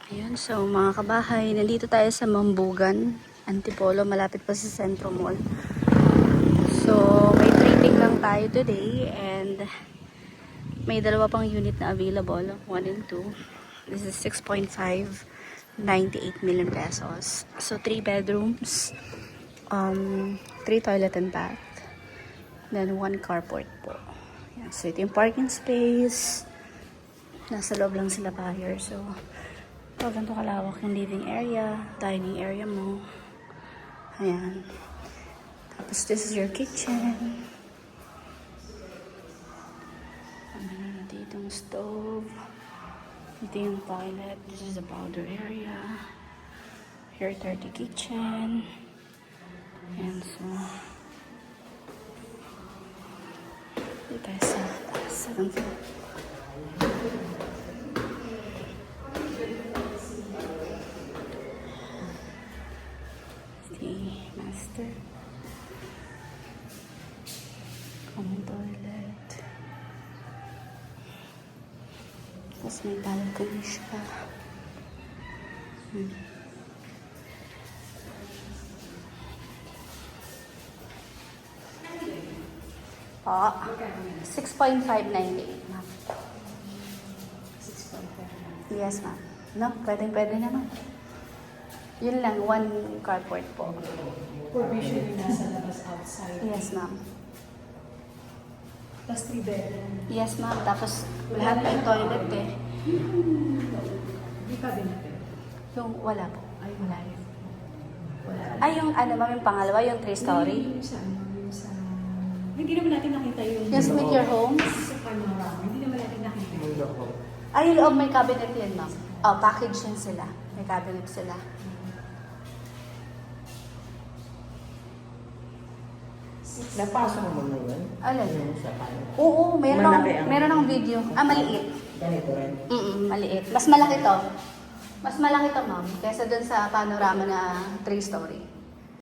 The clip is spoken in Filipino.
Ayan, so mga kabahay, nandito tayo sa Mambugan, Antipolo, malapit pa sa Centro Mall. So, may trading lang tayo today and may dalawa pang unit na available, 1 and 2. This is 6.5, 98 million pesos. So, 3 bedrooms, 3 toilet and bath, then 1 carport po. Ayan, so, ito yung parking space. Nasa loob lang sila buyer, so ganito kalawak yung living area, dining area mo. Ayan. Tapos this is your kitchen. Dito yung stove. Dito yung toilet. This is the powder area. Here, 30 kitchen. Ayan, so dito tayo sa second floor. Master. Common toilet. Tapos may balcony siya. Po. 6.598, ma'am. 6.5. Yes, ma'am. No, pwede naman. Yun lang, 1 carport po. Provision yung nasa labas outside. Yes, ma'am. Plus 3 bedroom. Yes, ma'am. Tapos lahat may toilet eh. Hindi cabinet. Yung wala po. Ay, Wala yun. wala. Ay, yung ano ma'am, yung pangalawa, yung 3-story. Yung sa ano, yung sa... Hindi naman natin nakita yung... Yung Smith Your Homes. Sa panorama. Hindi naman natin nakita yung... Ay, yung loob may cabinet yan, ma'am. Oh, package yan sila. May cabinet sila. Napasok mo na yun? Alin? Yung sa paano? Oo, Malaki ang- meron ng video. Ah, maliit. Ganito rin. Maliit. Mas malaki to. Mas malaki to, ma'am. Kesa dun sa panorama na 3-story.